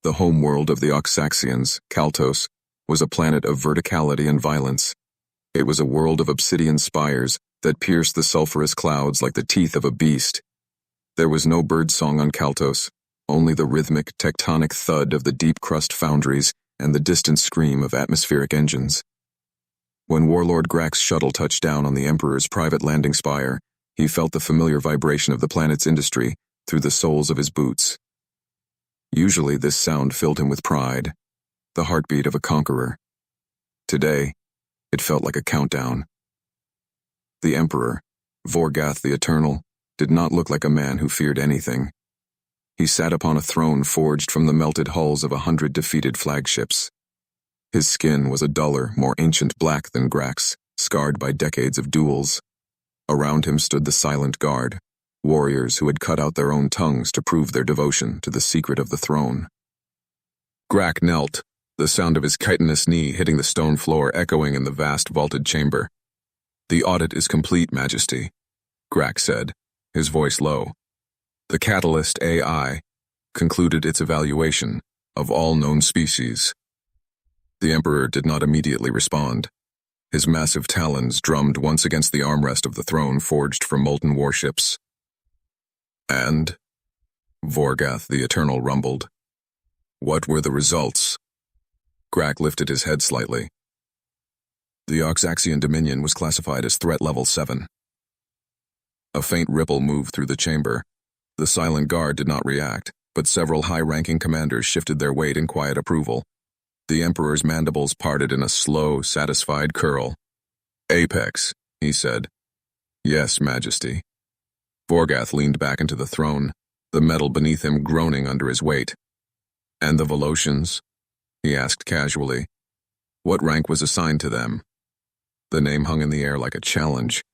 The homeworld of the Oxaxians, Kaltos, was a planet of verticality and violence. It was a world of obsidian spires that pierced the sulphurous clouds like the teeth of a beast. There was no birdsong on Kaltos, only the rhythmic, tectonic thud of the deep-crust foundries and the distant scream of atmospheric engines. When Warlord Grak's shuttle touched down on the Emperor's private landing spire, he felt the familiar vibration of the planet's industry through the soles of his boots. Usually this sound filled him with pride, the heartbeat of a conqueror. Today, it felt like a countdown. The Emperor, Vorgath the Eternal, did not look like a man who feared anything. He sat upon a throne forged from the melted hulls of 100 defeated flagships. His skin was a duller, more ancient black than Grak's, scarred by decades of duels. Around him stood the Silent Guard, warriors who had cut out their own tongues to prove their devotion to the secret of the throne. Grak knelt, the sound of his chitinous knee hitting the stone floor echoing in the vast vaulted chamber. "The audit is complete, Majesty," Grak said, his voice low. "The Catalyst AI concluded its evaluation of all known species." The Emperor did not immediately respond. His massive talons drummed once against the armrest of the throne forged from molten warships. "And?" Vorgath the Eternal rumbled. "What were the results?" Grak lifted his head slightly. The Oxaxian Dominion was classified as Threat Level 7. A faint ripple moved through the chamber. The Silent Guard did not react, but several high-ranking commanders shifted their weight in quiet approval. The Emperor's mandibles parted in a slow, satisfied curl. "Apex," he said. "Yes, Majesty." Vorgath leaned back into the throne, the metal beneath him groaning under his weight. "And the Volosians?" he asked casually. "What rank was assigned to them?" The name hung in the air like a challenge.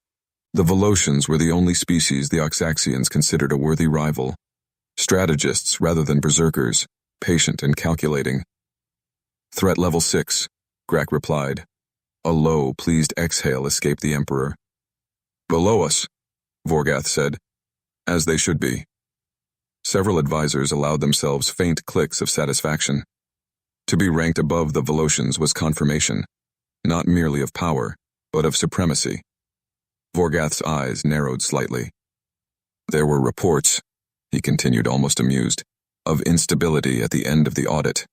The Volosians were the only species the Oxaxians considered a worthy rival. Strategists rather than berserkers, patient and calculating. "Threat level 6, Grak replied. A low, pleased exhale escaped the Emperor. "Below us," Vorgath said, "as they should be." Several advisors allowed themselves faint clicks of satisfaction. To be ranked above the Volosians was confirmation, not merely of power, but of supremacy. Vorgath's eyes narrowed slightly. "There were reports," he continued almost amused, "of instability at the end of the audit.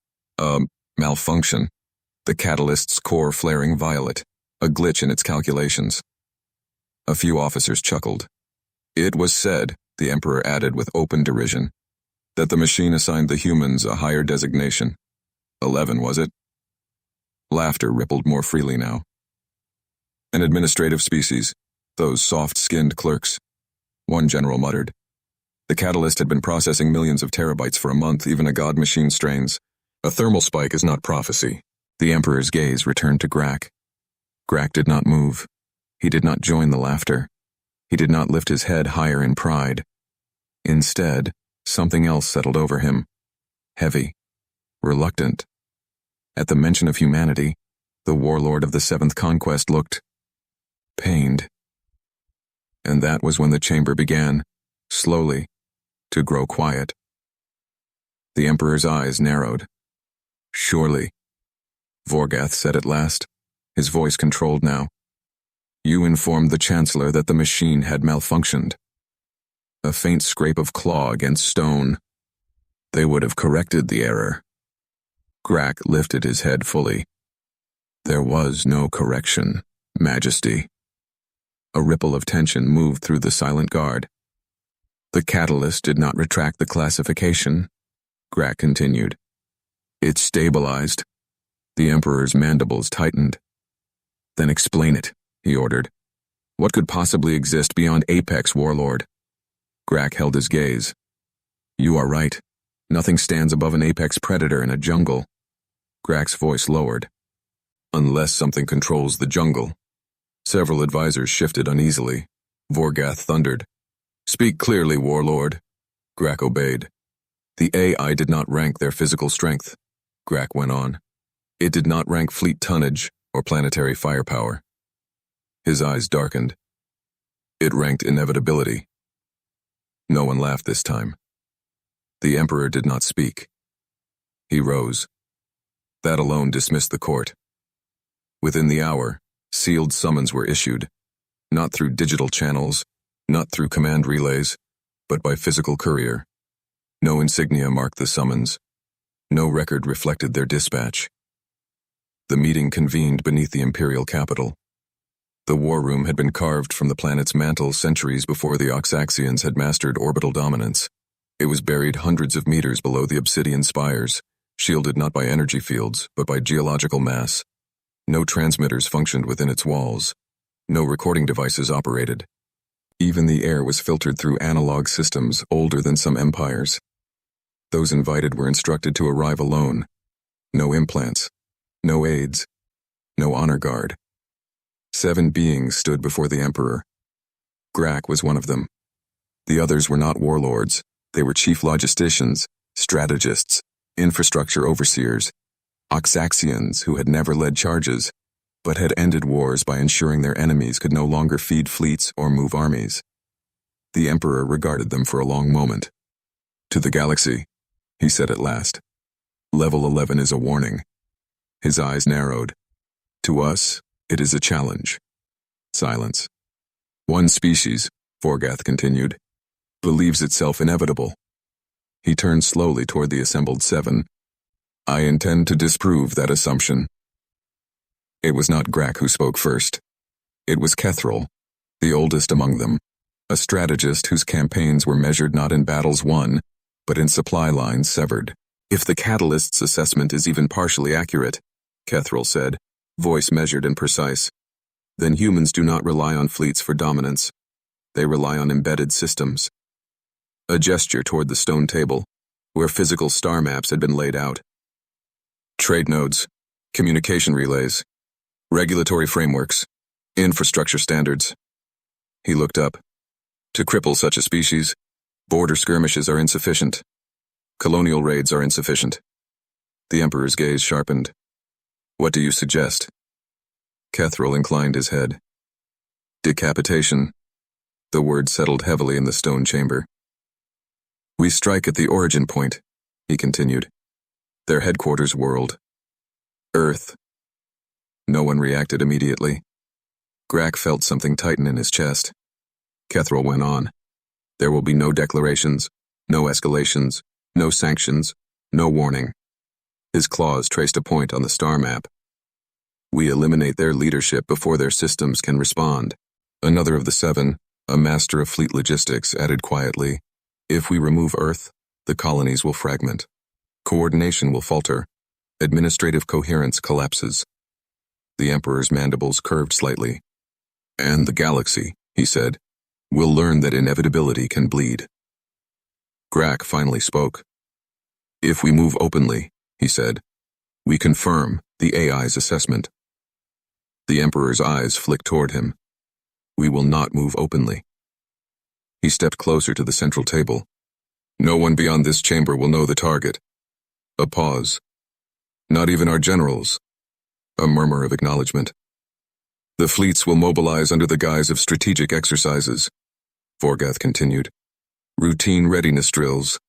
Malfunction. The catalyst's core flaring violet, a glitch in its calculations." A few officers chuckled. "It was said," the Emperor added with open derision, "that the machine assigned the humans a higher designation. 11, was it?" Laughter rippled more freely now. "An administrative species, those soft-skinned clerks," one general muttered. "The catalyst had been processing millions of terabytes for a month, even a god machine strains. A thermal spike is not prophecy." The Emperor's gaze returned to Grak. Grak did not move. He did not join the laughter. He did not lift his head higher in pride. Instead, something else settled over him. Heavy. Reluctant. At the mention of humanity, the warlord of the 7th Conquest looked pained. And that was when the chamber began, slowly, to grow quiet. The Emperor's eyes narrowed. "Surely," Vorgath said at last, his voice controlled now. "You informed the Chancellor that the machine had malfunctioned." A faint scrape of claw against stone. "They would have corrected the error." Grak lifted his head fully. "There was no correction, Majesty." A ripple of tension moved through the Silent Guard. "The catalyst did not retract the classification," Grak continued. "It stabilized." The Emperor's mandibles tightened. "Then explain it," he ordered. "What could possibly exist beyond Apex, Warlord?" Grak held his gaze. "You are right. Nothing stands above an apex predator in a jungle." Grak's voice lowered. "Unless something controls the jungle." Several advisors shifted uneasily. Vorgath thundered. "Speak clearly, Warlord." Grak obeyed. "The AI did not rank their physical strength," Grak went on. "It did not rank fleet tonnage or planetary firepower." His eyes darkened. "It ranked inevitability." No one laughed this time. The Emperor did not speak. He He rose. That alone dismissed the court. Within the hour, sealed summons were issued, not through digital channels, not through command relays, but by physical courier. No insignia marked the summons. No record reflected their dispatch. The meeting convened beneath the imperial capital. The war room had been carved from the planet's mantle centuries before the Oxaxians had mastered orbital dominance. It was buried hundreds of meters below the obsidian spires, shielded not by energy fields, but by geological mass. No transmitters functioned within its walls. No recording devices operated. Even the air was filtered through analog systems older than some empires. Those invited were instructed to arrive alone. No implants. No aides. No honor guard. 7 beings stood before the Emperor. Grak was one of them. The others were not warlords. They were chief logisticians, strategists, infrastructure overseers, Oxaxians who had never led charges, but had ended wars by ensuring their enemies could no longer feed fleets or move armies. The Emperor regarded them for a long moment. "To the galaxy," he said at last. "Level 11 is a warning." His eyes narrowed. "To us, it is a challenge." Silence. "One species," Forgath continued, "believes itself inevitable." He turned slowly toward the assembled 7. "I intend to disprove that assumption." It was not Grak who spoke first. It was Kethril, the oldest among them, a strategist whose campaigns were measured not in battles won, but in supply lines severed. "If the Catalyst's assessment is even partially accurate," Kethril said, voice measured and precise, "then humans do not rely on fleets for dominance. They rely on embedded systems." A gesture toward the stone table, where physical star maps had been laid out. "Trade nodes, communication relays, regulatory frameworks, infrastructure standards." He looked up. "To cripple such a species, border skirmishes are insufficient. Colonial raids are insufficient." The Emperor's gaze sharpened. "What do you suggest?" Kethril inclined his head. "Decapitation." The word settled heavily in the stone chamber. "We strike at the origin point," he continued. "Their headquarters world. Earth." No one reacted immediately. Grak felt something tighten in his chest. Kethril went on. "There will be no declarations, no escalations, no sanctions, no warning." His claws traced a point on the star map. "We eliminate their leadership before their systems can respond." Another of the 7, a master of fleet logistics, added quietly, "If we remove Earth, the colonies will fragment. Coordination will falter. Administrative coherence collapses." The Emperor's mandibles curved slightly. "And the galaxy," he said, "will learn that inevitability can bleed." Grak finally spoke. "If we move openly," he said, "we confirm the AI's assessment." The Emperor's eyes flicked toward him. "We will not move openly." He stepped closer to the central table. "No one beyond this chamber will know the target." A pause. "Not even our generals." A murmur of acknowledgement. "The fleets will mobilize under the guise of strategic exercises," Forgath continued. "Routine readiness drills.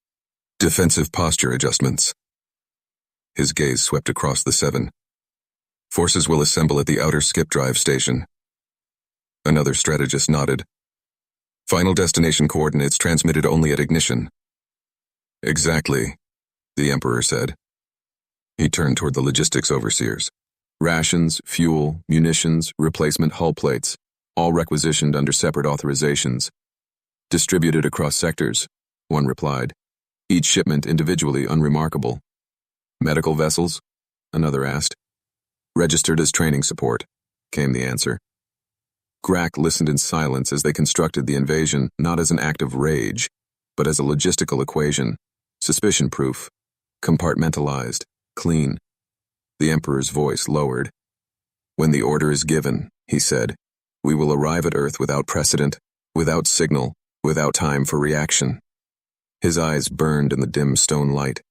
Defensive posture adjustments." His gaze swept across the 7. "Forces will assemble at the outer skip drive station." Another strategist nodded. "Final destination coordinates transmitted only at ignition." "Exactly," the Emperor said. He turned toward the logistics overseers. "Rations, fuel, munitions, replacement hull plates, all requisitioned under separate authorizations. Distributed across sectors," one replied. "Each shipment individually unremarkable." "Medical vessels?" another asked. "Registered as training support," came the answer. Grak listened in silence as they constructed the invasion not as an act of rage, but as a logistical equation, suspicion-proof, compartmentalized, clean. The Emperor's voice lowered. "When the order is given," he said, "we will arrive at Earth without precedent, without signal, without time for reaction." His eyes burned in the dim stone light.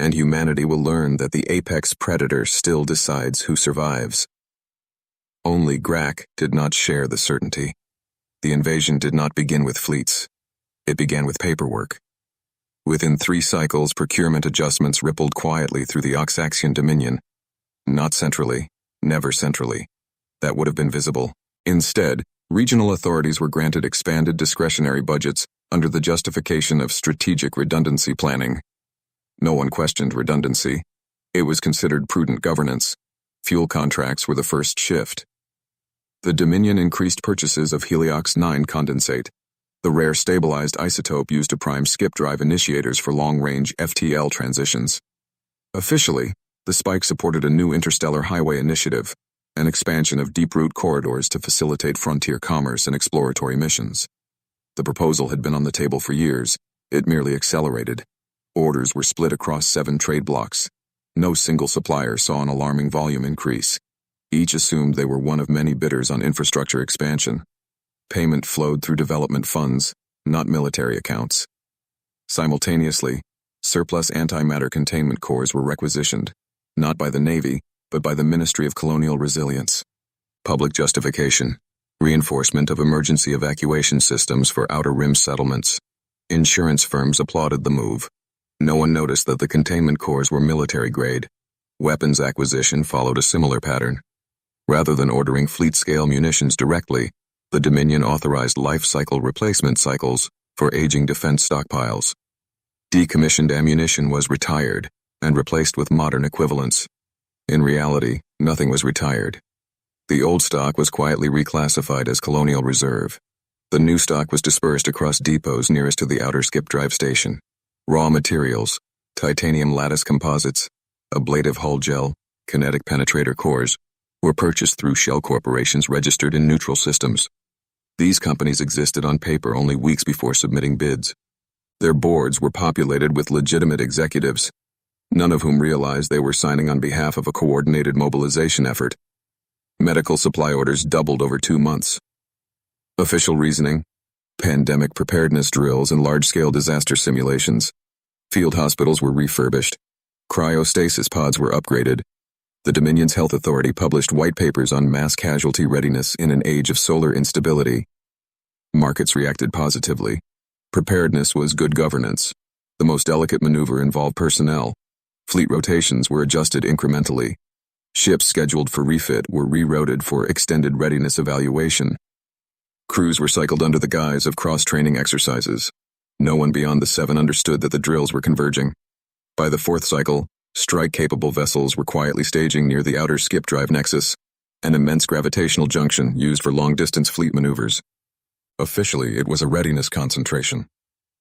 "And humanity will learn that the apex predator still decides who survives." Only Grak did not share the certainty. The invasion did not begin with fleets. It began with paperwork. Within 3 cycles, procurement adjustments rippled quietly through the Oxaxian dominion. Not centrally, never centrally. That would have been visible. Instead, regional authorities were granted expanded discretionary budgets under the justification of strategic redundancy planning. No one questioned redundancy. It was considered prudent governance. Fuel contracts were the first shift. The Dominion increased purchases of Heliox-9 condensate, the rare stabilized isotope used to prime skip drive initiators for long-range FTL transitions. Officially, the spike supported a new interstellar highway initiative, an expansion of deep route corridors to facilitate frontier commerce and exploratory missions. The proposal had been on the table for years. It merely accelerated. Orders were split across 7 trade blocks. No single supplier saw an alarming volume increase. Each assumed they were one of many bidders on infrastructure expansion. Payment flowed through development funds, not military accounts. Simultaneously, surplus antimatter containment cores were requisitioned, not by the Navy, but by the Ministry of Colonial Resilience. Public justification, reinforcement of emergency evacuation systems for outer rim settlements. Insurance firms applauded the move. No one noticed that the containment cores were military grade. Weapons acquisition followed a similar pattern. Rather than ordering fleet-scale munitions directly, the Dominion authorized life cycle replacement cycles for aging defense stockpiles. Decommissioned ammunition was retired and replaced with modern equivalents. In reality, nothing was retired. The old stock was quietly reclassified as Colonial Reserve. The new stock was dispersed across depots nearest to the outer skip drive station. Raw materials, titanium lattice composites, ablative hull gel, kinetic penetrator cores, were purchased through shell corporations registered in neutral systems. These companies existed on paper only weeks before submitting bids. Their boards were populated with legitimate executives, none of whom realized they were signing on behalf of a coordinated mobilization effort. Medical supply orders doubled over 2 months. Official reasoning: pandemic preparedness drills and large-scale disaster simulations. Field hospitals were refurbished. Cryostasis pods were upgraded. The Dominion's Health Authority published white papers on mass casualty readiness in an age of solar instability. Markets reacted positively. Preparedness was good governance. The most delicate maneuver involved personnel. Fleet rotations were adjusted incrementally. Ships scheduled for refit were rerouted for extended readiness evaluation. Crews were cycled under the guise of cross-training exercises. No one beyond the 7 understood that the drills were converging. By the 4th cycle, strike-capable vessels were quietly staging near the outer skip drive nexus, an immense gravitational junction used for long-distance fleet maneuvers. Officially, it was a readiness concentration.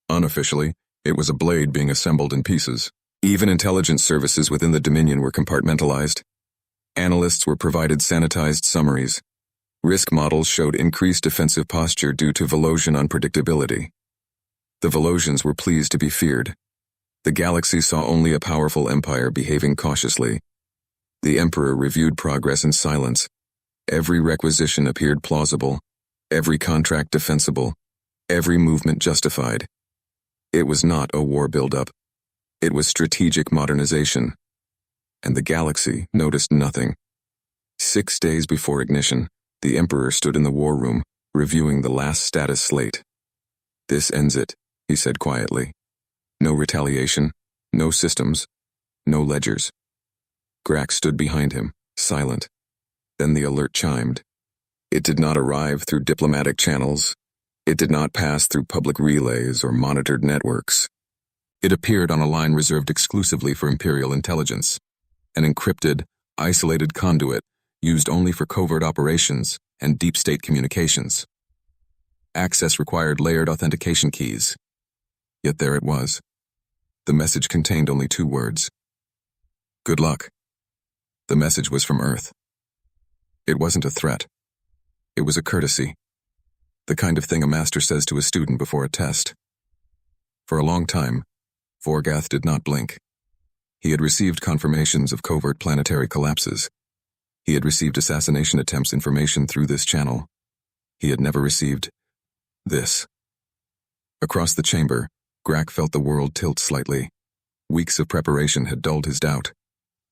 Unofficially, it was a blade being assembled in pieces. Even intelligence services within the Dominion were compartmentalized. Analysts were provided sanitized summaries. Risk models showed increased defensive posture due to Velosian unpredictability. The Velosians were pleased to be feared. The galaxy saw only a powerful empire behaving cautiously. The Emperor reviewed progress in silence. Every requisition appeared plausible, every contract defensible, every movement justified. It was not a war buildup. It was strategic modernization. And the galaxy noticed nothing. 6 days before ignition, the Emperor stood in the war room, reviewing the last status slate. "This ends it," he said quietly. "No retaliation, no systems, no ledgers." Grax stood behind him, silent. Then the alert chimed. It did not arrive through diplomatic channels. It did not pass through public relays or monitored networks. It appeared on a line reserved exclusively for Imperial intelligence, an encrypted, isolated conduit used only for covert operations and deep state communications. Access required layered authentication keys. Yet there it was. The message contained only 2 words. "Good luck." The message was from Earth. It wasn't a threat. It was a courtesy. The kind of thing a master says to a student before a test. For a long time, Vorgath did not blink. He had received confirmations of covert planetary collapses. He had received assassination attempts information through this channel. He had never received this. Across the chamber, Grack felt the world tilt slightly. Weeks of preparation had dulled his doubt.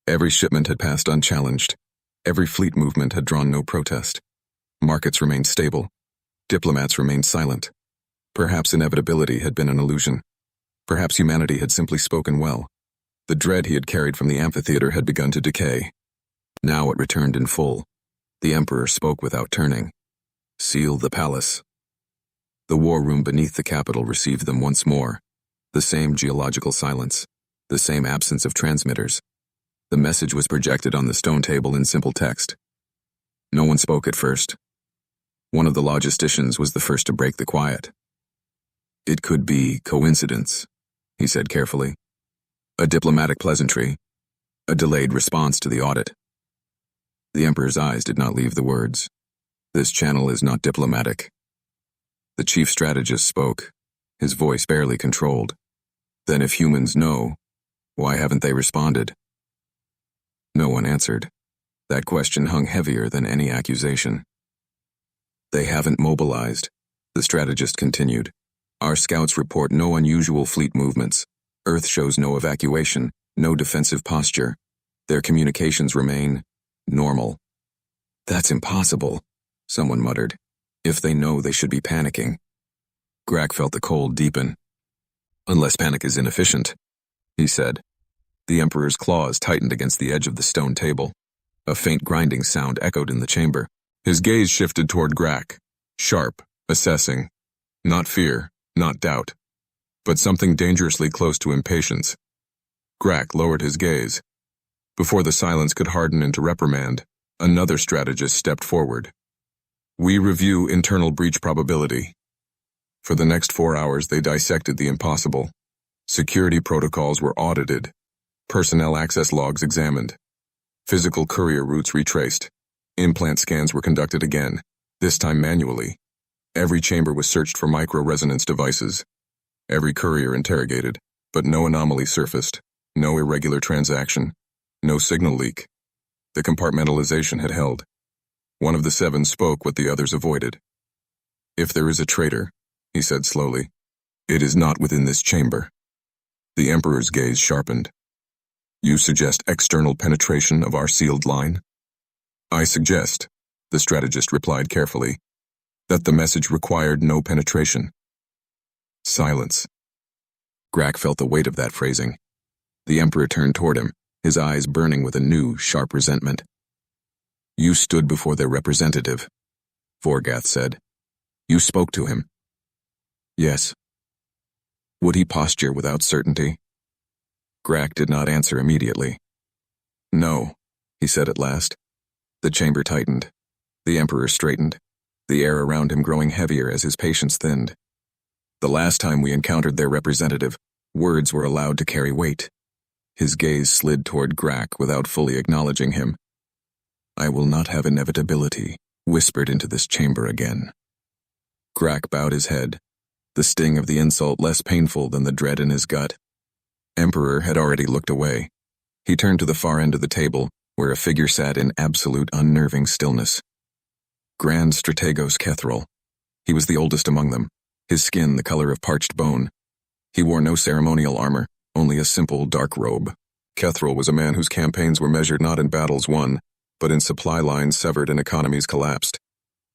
Every shipment had passed unchallenged. Every fleet movement had drawn no protest. Markets remained stable. Diplomats remained silent. Perhaps inevitability had been an illusion. Perhaps humanity had simply spoken well. The dread he had carried from the amphitheater had begun to decay. Now it returned in full. The Emperor spoke without turning. Seal the palace. The war room beneath the capital received them once more. The same geological silence. The same absence of transmitters. The message was projected on the stone table in simple text. No one spoke at first. One of the logisticians was the first to break the quiet. "It could be coincidence," he said carefully. "A diplomatic pleasantry. A delayed response to the audit." The Emperor's eyes did not leave the words. "This channel is not diplomatic." The chief strategist spoke, his voice barely controlled. "Then if humans know, why haven't they responded?" No one answered. That question hung heavier than any accusation. "They haven't mobilized," the strategist continued. "Our scouts report no unusual fleet movements. Earth shows no evacuation, no defensive posture. Their communications remain normal." "That's impossible," someone muttered. "If they know, they should be panicking." Grak felt the cold deepen. "Unless panic is inefficient," he said. The Emperor's claws tightened against the edge of the stone table. A faint grinding sound echoed in the chamber. His gaze shifted toward Grak, sharp, assessing. Not fear, not doubt, but something dangerously close to impatience. Grak lowered his gaze. Before the silence could harden into reprimand, another strategist stepped forward. "We review internal breach probability." For the next 4 hours they dissected the impossible. Security protocols were audited. Personnel access logs examined. Physical courier routes retraced. Implant scans were conducted again, this time manually. Every chamber was searched for micro-resonance devices. Every courier interrogated, but no anomaly surfaced, no irregular transaction, no signal leak. The compartmentalization had held. One of the 7 spoke what the others avoided. "If there is a traitor," he said slowly, "it is not within this chamber." The Emperor's gaze sharpened. "You suggest external penetration of our sealed line?" "I suggest," the strategist replied carefully, "that the message required no penetration." Silence. Grak felt the weight of that phrasing. The Emperor turned toward him, his eyes burning with a new, sharp resentment. "You stood before their representative," Vorgath said. "You spoke to him." "Yes." "Would he posture without certainty?" Grak did not answer immediately. "No," he said at last. The chamber tightened. The Emperor straightened, the air around him growing heavier as his patience thinned. "The last time we encountered their representative, words were allowed to carry weight." His gaze slid toward Grak without fully acknowledging him. "I will not have inevitability whispered into this chamber again." Grak bowed his head, the sting of the insult less painful than the dread in his gut. Emperor had already looked away. He turned to the far end of the table, where a figure sat in absolute unnerving stillness. Grand Strategos Kethril. He was the oldest among them, his skin the color of parched bone. He wore no ceremonial armor, only a simple dark robe. Kethril was a man whose campaigns were measured not in battles won, but in supply lines severed and economies collapsed.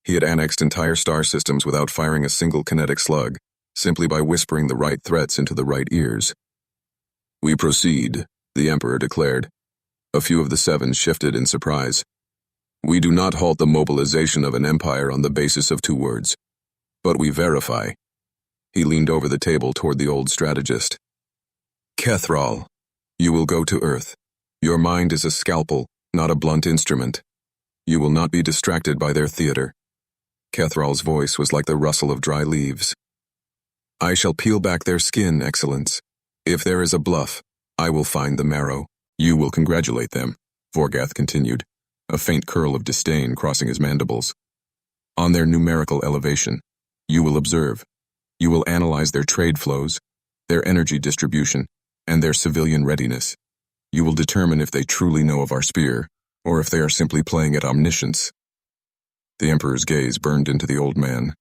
He had annexed entire star systems without firing a single kinetic slug, simply by whispering the right threats into the right ears. "We proceed," the Emperor declared. A few of the 7 shifted in surprise. "We do not halt the mobilization of an empire on the basis of 2 words, but we verify." He leaned over the table toward the old strategist. "Kethril, you will go to Earth. Your mind is a scalpel, not a blunt instrument. You will not be distracted by their theater." Kethril's voice was like the rustle of dry leaves. "I shall peel back their skin, Excellence. If there is a bluff, I will find the marrow." "You will congratulate them," Vorgath continued, a faint curl of disdain crossing his mandibles. "On their numerical elevation. You will observe. You will analyze their trade flows, their energy distribution, and their civilian readiness. You will determine if they truly know of our spear, or if they are simply playing at omniscience." The Emperor's gaze burned into the old man.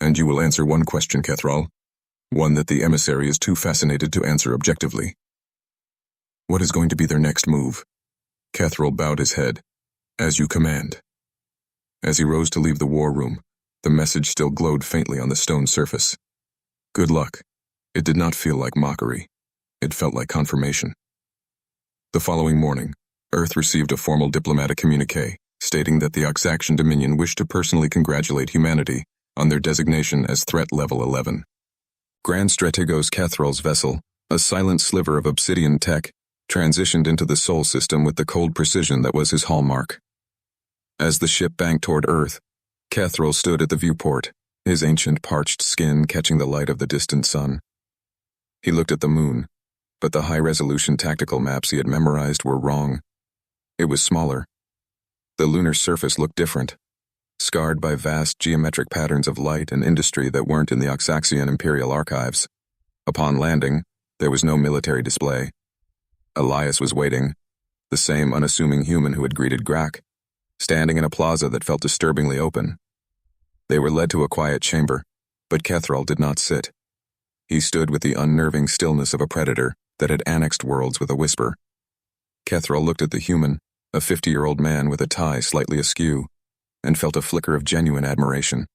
"And you will answer one question, Kethril, one that the emissary is too fascinated to answer objectively. What is going to be their next move?" Kethril bowed his head. "As you command." As he rose to leave the war room, the message still glowed faintly on the stone surface. "Good luck. It did not feel like mockery. It felt like confirmation. The following morning, Earth received a formal diplomatic communiqué stating that the Oxaxian Dominion wished to personally congratulate humanity on their designation as Threat Level 11. Grand Strategos Cathral's vessel, a silent sliver of obsidian tech, transitioned into the Sol system with the cold precision that was his hallmark. As the ship banked toward Earth, Cathral stood at the viewport, his ancient parched skin catching the light of the distant sun. He looked at the moon, but the high-resolution tactical maps he had memorized were wrong. It was smaller. The lunar surface looked different, scarred by vast geometric patterns of light and industry that weren't in the Oxaxian Imperial archives. Upon landing, there was no military display. Elias was waiting, the same unassuming human who had greeted Grak, standing in a plaza that felt disturbingly open. They were led to a quiet chamber, but Cathral did not sit. He stood with the unnerving stillness of a predator that had annexed worlds with a whisper. Cathral looked at the human, a 50-year-old man with a tie slightly askew, and felt a flicker of genuine admiration.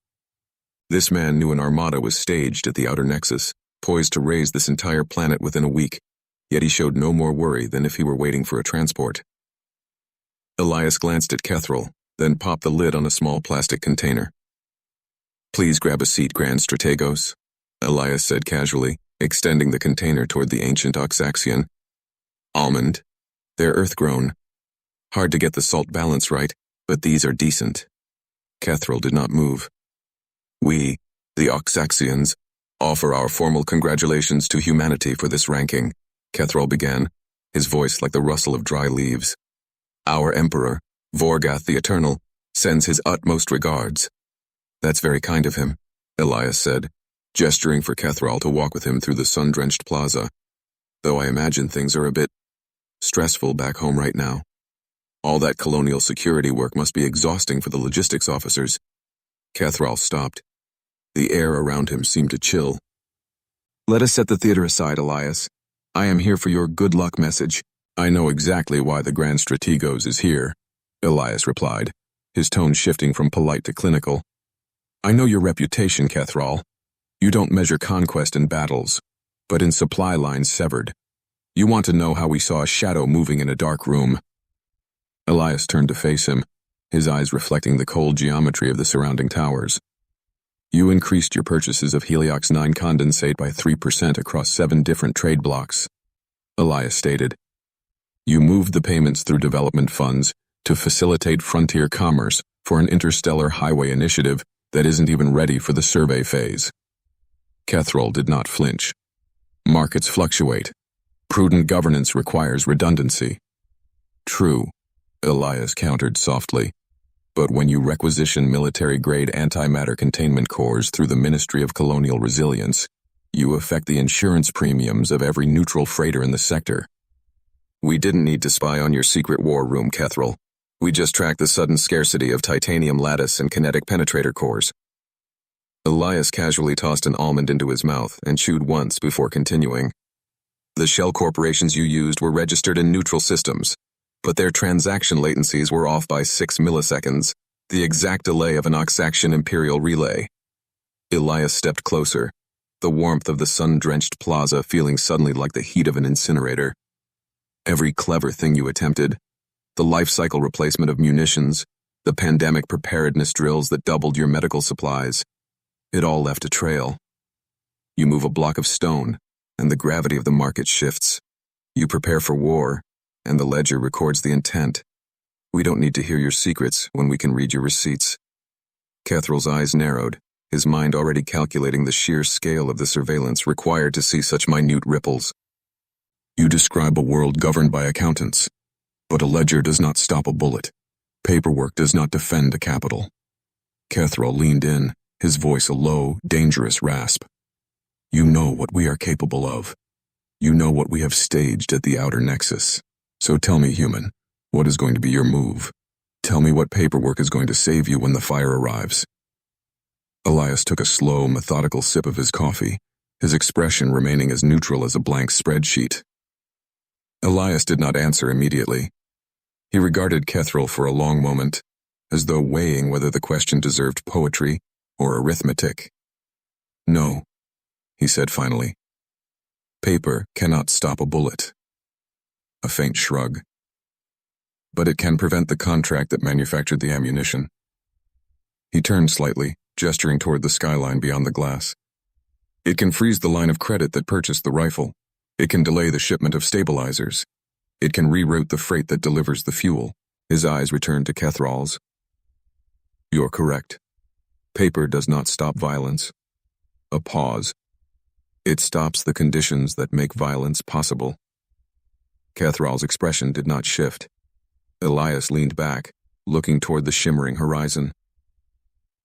This man knew an armada was staged at the outer nexus, poised to raise this entire planet within a week, yet he showed no more worry than if he were waiting for a transport. Elias glanced at Cathral, then popped the lid on a small plastic container. "Please grab a seat, Grand Strategos," Elias said casually, extending the container toward the ancient Oxaxian. "Almond. They're earth-grown. Hard to get the salt balance right, but these are decent." Cathral did not move. "We, the Oxaxians, offer our formal congratulations to humanity for this ranking," Cathral began, his voice like the rustle of dry leaves. "Our Emperor, Vorgath the Eternal, sends his utmost regards." "That's very kind of him," Elias said, gesturing for Cathral to walk with him through the sun-drenched plaza, "though I imagine things are a bit stressful back home right now. All that colonial security work must be exhausting for the logistics officers." Cathral stopped. The air around him seemed to chill. "Let us set the theater aside, Elias. I am here for your good luck message." "I know exactly why the Grand Strategos is here," Elias replied, his tone shifting from polite to clinical. "I know your reputation, Cathral. You don't measure conquest in battles, but in supply lines severed. You want to know how we saw a shadow moving in a dark room." Elias turned to face him, his eyes reflecting the cold geometry of the surrounding towers. "You increased your purchases of Heliox 9 condensate by 3% across 7 different trade blocks," Elias stated. "You moved the payments through development funds to facilitate frontier commerce for an interstellar highway initiative that isn't even ready for the survey phase." Cathral did not flinch. "Markets fluctuate. Prudent governance requires redundancy." "True," Elias countered softly. "But when you requisition military-grade antimatter containment cores through the Ministry of Colonial Resilience, you affect the insurance premiums of every neutral freighter in the sector." "We didn't need to spy on your secret war room, Cathral. We just tracked the sudden scarcity of titanium lattice and kinetic penetrator cores." Elias casually tossed an almond into his mouth and chewed once before continuing. "The shell corporations you used were registered in neutral systems, but their transaction latencies were off by 6 milliseconds, the exact delay of an Oxaxian Imperial relay." Elias stepped closer, the warmth of the sun-drenched plaza feeling suddenly like the heat of an incinerator. "Every clever thing you attempted, the life cycle replacement of munitions, the pandemic preparedness drills that doubled your medical supplies, it all left a trail. You move a block of stone, and the gravity of the market shifts. You prepare for war, and the ledger records the intent. We don't need to hear your secrets when we can read your receipts." Cathral's eyes narrowed, his mind already calculating the sheer scale of the surveillance required to see such minute ripples. "You describe a world governed by accountants, but a ledger does not stop a bullet. Paperwork does not defend a capital." Cathral leaned in, his voice a low, dangerous rasp. "You know what we are capable of. You know what we have staged at the outer nexus. So tell me, human, what is going to be your move? Tell me what paperwork is going to save you when the fire arrives." Elias took a slow, methodical sip of his coffee, his expression remaining as neutral as a blank spreadsheet. Elias did not answer immediately. He regarded Cathral for a long moment, as though weighing whether the question deserved poetry or arithmetic. "No," he said finally. Paper cannot stop a bullet. A faint shrug. But it can prevent the contract that manufactured the ammunition. He turned slightly, gesturing toward the skyline beyond the glass. It can freeze the line of credit that purchased the rifle. It can delay the shipment of stabilizers. It can reroute the freight that delivers the fuel. His eyes returned to Kethral's. You're correct. Paper does not stop violence. A pause. It stops the conditions that make violence possible. Kethral's expression did not shift. Elias leaned back, looking toward the shimmering horizon.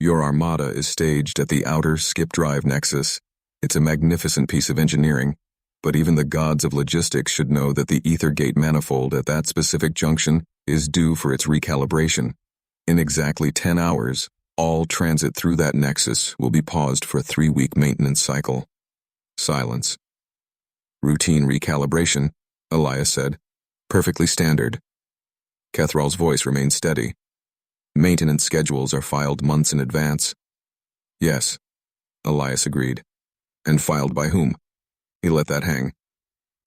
Your armada is staged at the outer skip drive nexus. It's a magnificent piece of engineering, but even the gods of logistics should know that the Ethergate manifold at that specific junction is due for its recalibration. In exactly 10 hours, all transit through that nexus will be paused for a 3-week maintenance cycle. Silence. Routine recalibration, Elias said. Perfectly standard. Kethral's voice remained steady. Maintenance schedules are filed months in advance. Yes, Elias agreed. And filed by whom? He let that hang.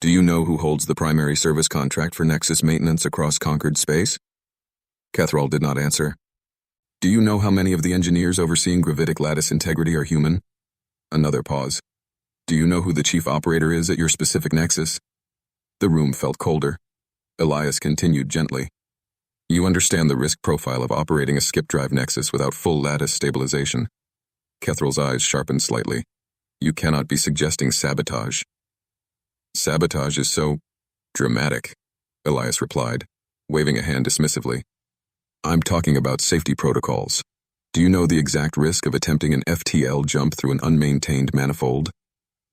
Do you know who holds the primary service contract for Nexus maintenance across Concord space? Kethral did not answer. Do you know how many of the engineers overseeing gravitic lattice integrity are human? Another pause. Do you know who the chief operator is at your specific Nexus? The room felt colder. Elias continued gently. You understand the risk profile of operating a skip drive Nexus without full lattice stabilization. Kethral's eyes sharpened slightly. You cannot be suggesting sabotage. Sabotage is so dramatic, Elias replied, waving a hand dismissively. I'm talking about safety protocols. Do you know the exact risk of attempting an FTL jump through an unmaintained manifold?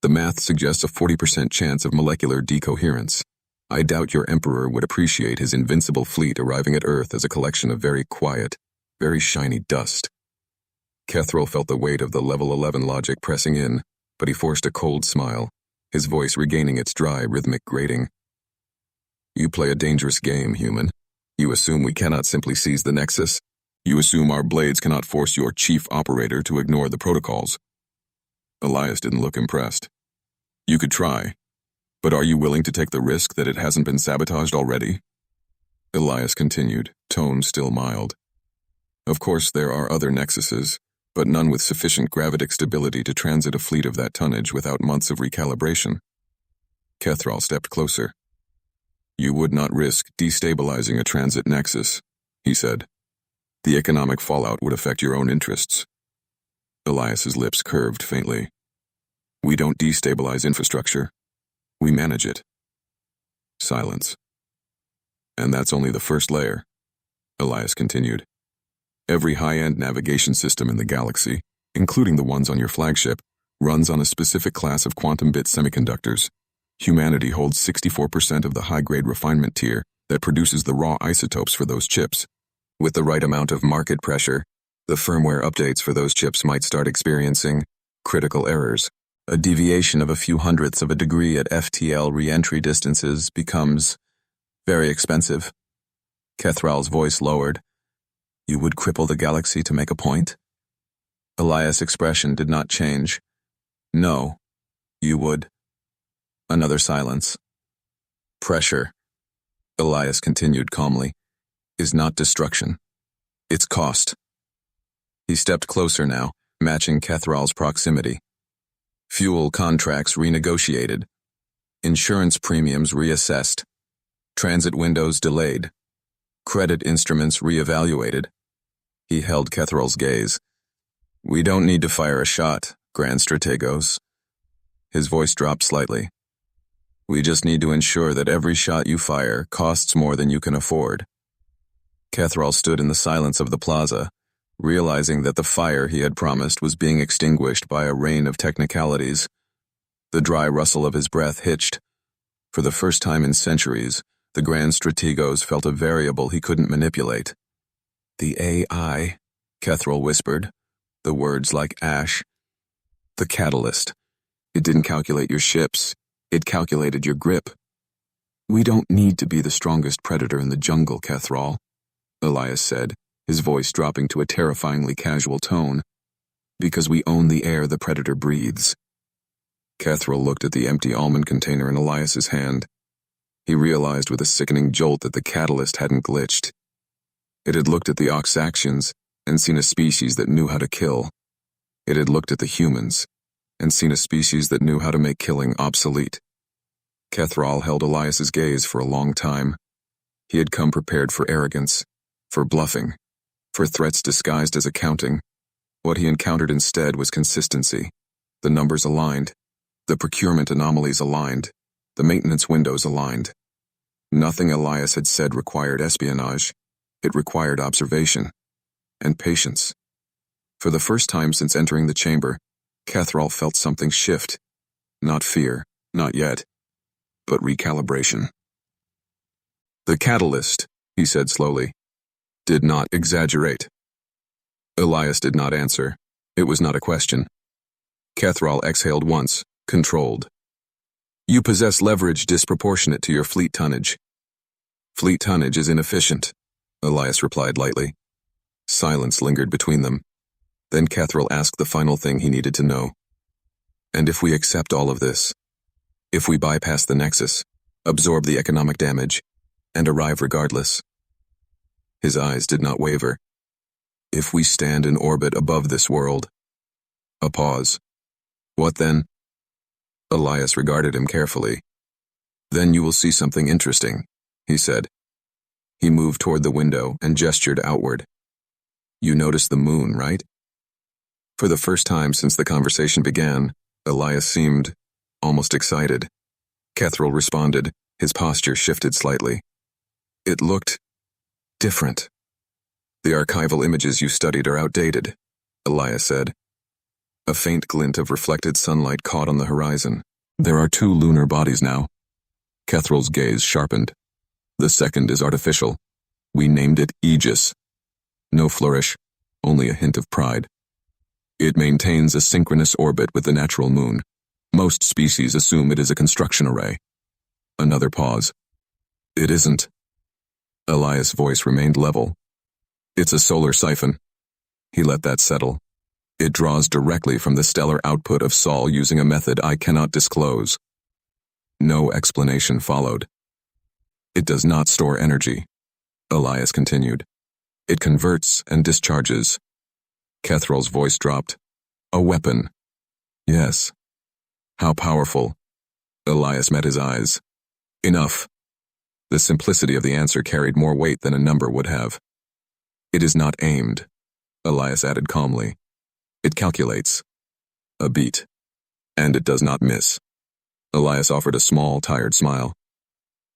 The math suggests a 40% chance of molecular decoherence. I doubt your emperor would appreciate his invincible fleet arriving at Earth as a collection of very quiet, very shiny dust. Kethral felt the weight of the level 11 logic pressing in, but he forced a cold smile, his voice regaining its dry, rhythmic grating. You play a dangerous game, human. You assume we cannot simply seize the Nexus. You assume our blades cannot force your chief operator to ignore the protocols. Elias didn't look impressed. You could try, but are you willing to take the risk that it hasn't been sabotaged already? Elias continued, tone still mild. Of course, there are other Nexuses, but none with sufficient gravitic stability to transit a fleet of that tonnage without months of recalibration. Kethral stepped closer. You would not risk destabilizing a transit Nexus, he said. The economic fallout would affect your own interests. Elias's lips curved faintly. We don't destabilize infrastructure. We manage it. Silence. And that's only the first layer, Elias continued. Every high-end navigation system in the galaxy, including the ones on your flagship, runs on a specific class of quantum bit semiconductors. Humanity holds 64% of the high-grade refinement tier that produces the raw isotopes for those chips. With the right amount of market pressure, the firmware updates for those chips might start experiencing critical errors. A deviation of a few hundredths of a degree at FTL re-entry distances becomes very expensive. Kethral's voice lowered. You would cripple the galaxy to make a point? Elias' expression did not change. No, you would. Another silence. Pressure, Elias continued calmly, is not destruction. It's cost. He stepped closer now, matching Kethral's proximity. Fuel contracts renegotiated. Insurance premiums reassessed. Transit windows delayed. Credit instruments reevaluated. He held Kethral's gaze. We don't need to fire a shot, Grand Strategos. His voice dropped slightly. We just need to ensure that every shot you fire costs more than you can afford. Kethral stood in the silence of the plaza, realizing that the fire he had promised was being extinguished by a rain of technicalities. The dry rustle of his breath hitched. For the first time in centuries, the Grand Strategos felt a variable he couldn't manipulate. The AI, Kethral whispered, the words like ash. The catalyst. It didn't calculate your ships. It calculated your grip. We don't need to be the strongest predator in the jungle, Kethral, Elias said, his voice dropping to a terrifyingly casual tone. Because we own the air the predator breathes. Cathrall looked at the empty almond container in Elias's hand. He realized with a sickening jolt that the catalyst hadn't glitched. It had looked at the Oxaxians and seen a species that knew how to kill. It had looked at the humans and seen a species that knew how to make killing obsolete. Cathrall held Elias's gaze for a long time. He had come prepared for arrogance, for bluffing, for threats disguised as accounting. What he encountered instead was consistency. The numbers aligned. The procurement anomalies aligned. The maintenance windows aligned. Nothing Elias had said required espionage. It required observation and patience. For the first time since entering the chamber, Cathrall felt something shift. Not fear, not yet, but recalibration. The catalyst, he said slowly, did not exaggerate. Elias did not answer. It was not a question. Cathrall exhaled once, controlled. You possess leverage disproportionate to your fleet tonnage. Fleet tonnage is inefficient, Elias replied lightly. Silence lingered between them. Then Cathrall asked the final thing he needed to know. And if we accept all of this, if we bypass the nexus, absorb the economic damage, and arrive regardless? His eyes did not waver. If we stand in orbit above this world? A pause. What then? Elias regarded him carefully. Then you will see something interesting, he said. He moved toward the window and gestured outward. You notice the moon, right? For the first time since the conversation began, Elias seemed almost excited. Cathrall responded, his posture shifted slightly. It looked different. The archival images you studied are outdated, Elias said. A faint glint of reflected sunlight caught on the horizon. There are 2 lunar bodies now. Cathrall's gaze sharpened. The second is artificial. We named it Aegis. No flourish, only a hint of pride. It maintains a synchronous orbit with the natural moon. Most species assume it is a construction array. Another pause. It isn't. Elias' voice remained level. It's a solar siphon. He let that settle. It draws directly from the stellar output of Sol using a method I cannot disclose. No explanation followed. It does not store energy, Elias continued. It converts and discharges. Cathrall's voice dropped. A weapon. Yes. How powerful? Elias met his eyes. Enough. The simplicity of the answer carried more weight than a number would have. It is not aimed, Elias added calmly. It calculates. A beat. And it does not miss. Elias offered a small, tired smile.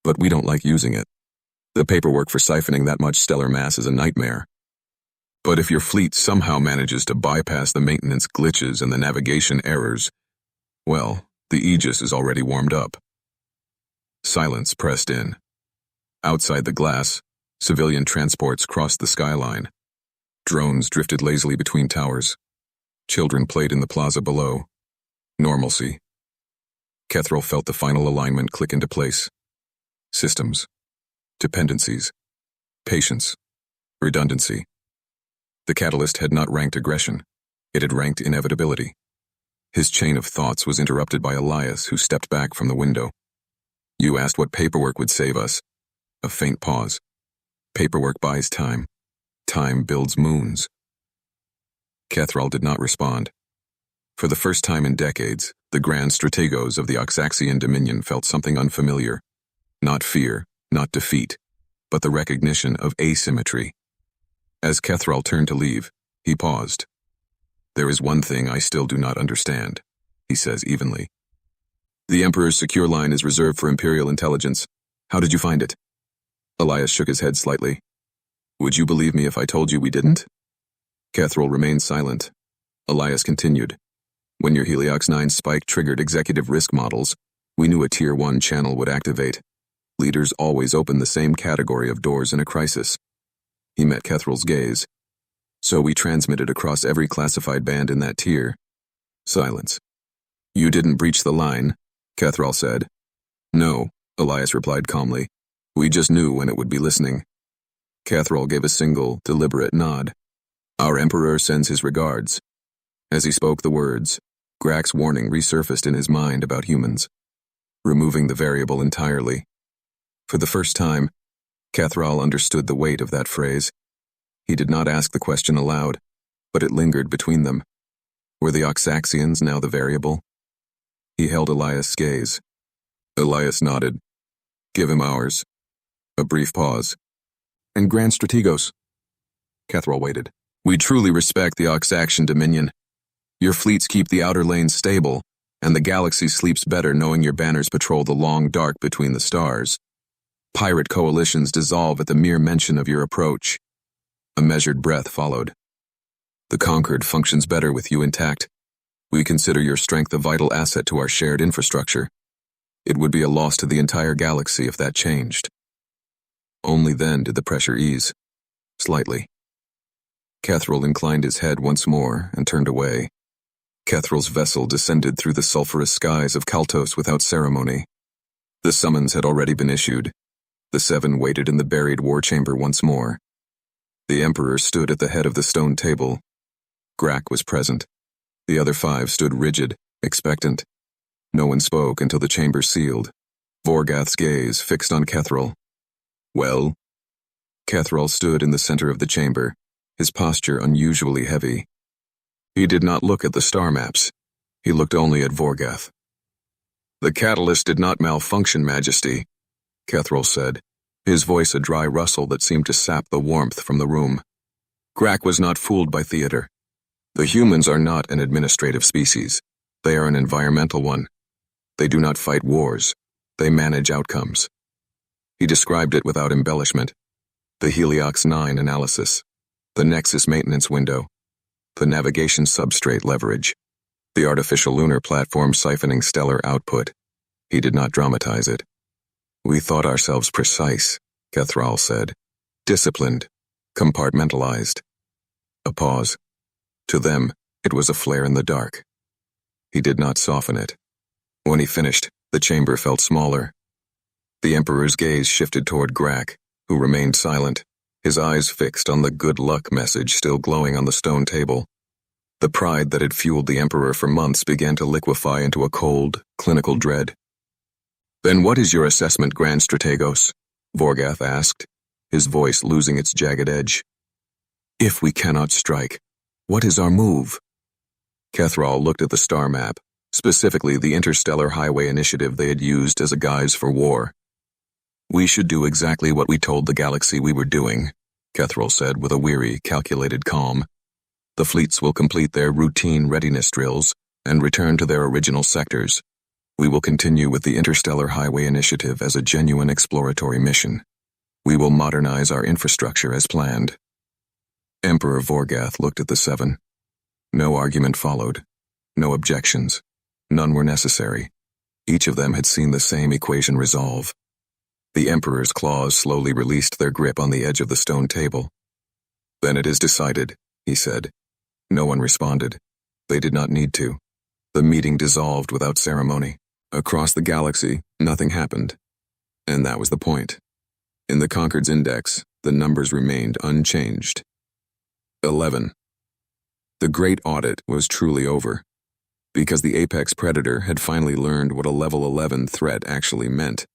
But we don't like using it. The paperwork for siphoning that much stellar mass is a nightmare. But if your fleet somehow manages to bypass the maintenance glitches and the navigation errors, well, the Aegis is already warmed up. Silence pressed in. Outside the glass, civilian transports crossed the skyline. Drones drifted lazily between towers. Children played in the plaza below. Normalcy. Cathrall felt the final alignment click into place. Systems. Dependencies. Patience. Redundancy. The catalyst had not ranked aggression. It had ranked inevitability. His chain of thoughts was interrupted by Elias, who stepped back from the window. You asked what paperwork would save us. A faint pause. Paperwork buys time. Time builds moons. Cathrall did not respond. For the first time in decades, the grand strategos of the Oxaxian Dominion felt something unfamiliar. Not fear, not defeat, but the recognition of asymmetry. As Cathrall turned to leave, he paused. There is one thing I still do not understand, he says evenly. The Emperor's secure line is reserved for Imperial intelligence. How did you find it? Elias shook his head slightly. Would you believe me if I told you we didn't? Cathrall remained silent. Elias continued. When your Heliox 9 spike triggered executive risk models, we knew a Tier 1 channel would activate. Leaders always open the same category of doors in a crisis. He met Cathrall's gaze. So we transmitted across every classified band in that tier. Silence. You didn't breach the line, Cathrall said. No, Elias replied calmly. We just knew when it would be listening. Cathrall gave a single, deliberate nod. Our Emperor sends his regards. As he spoke the words, Grak's warning resurfaced in his mind about humans, removing the variable entirely. For the first time, Cathral understood the weight of that phrase. He did not ask the question aloud, but it lingered between them. Were the Oxaxians now the variable? He held Elias' gaze. Elias nodded. Give him ours. A brief pause. And Grand Strategos. Cathral waited. We truly respect the Oxaxian dominion. Your fleets keep the outer lanes stable, and the galaxy sleeps better knowing your banners patrol the long dark between the stars. Pirate coalitions dissolve at the mere mention of your approach. A measured breath followed. The Concord functions better with you intact. We consider your strength a vital asset to our shared infrastructure. It would be a loss to the entire galaxy if that changed. Only then did the pressure ease. Slightly. Cathral inclined his head once more and turned away. Cathral's vessel descended through the sulphurous skies of Kaltos without ceremony. The summons had already been issued. The 7 waited in the buried war chamber once more. The Emperor stood at the head of the stone table. Grak was present. The other 5 stood rigid, expectant. No one spoke until the chamber sealed. Vorgath's gaze fixed on Cathral. Well? Cathral stood in the center of the chamber, his posture unusually heavy. He did not look at the star maps. He looked only at Vorgath. The catalyst did not malfunction, Majesty, Cathral said, his voice a dry rustle that seemed to sap the warmth from the room. Grak was not fooled by theater. The humans are not an administrative species. They are an environmental one. They do not fight wars. They manage outcomes. He described it without embellishment. The Heliox 9 analysis. The Nexus maintenance window. The navigation substrate leverage. The artificial lunar platform siphoning stellar output. He did not dramatize it. We thought ourselves precise, Cathral said. Disciplined. Compartmentalized. A pause. To them, it was a flare in the dark. He did not soften it. When he finished, the chamber felt smaller. The Emperor's gaze shifted toward Grak, who remained silent, his eyes fixed on the good luck message still glowing on the stone table. The pride that had fueled the Emperor for months began to liquefy into a cold, clinical dread. Then what is your assessment, Grand Strategos? Vorgath asked, his voice losing its jagged edge. If we cannot strike, what is our move? Cathral looked at the star map, specifically the interstellar highway initiative they had used as a guise for war. We should do exactly what we told the galaxy we were doing, Cathral said with a weary, calculated calm. The fleets will complete their routine readiness drills and return to their original sectors. We will continue with the interstellar highway initiative as a genuine exploratory mission. We will modernize our infrastructure as planned. Emperor Vorgath looked at the 7. No argument followed. No objections. None were necessary. Each of them had seen the same equation resolve. The Emperor's claws slowly released their grip on the edge of the stone table. Then it is decided, he said. No one responded. They did not need to. The meeting dissolved without ceremony. Across the galaxy, nothing happened. And that was the point. In the Concord's index, the numbers remained unchanged. 11. The great audit was truly over, because the apex predator had finally learned what a level 11 threat actually meant.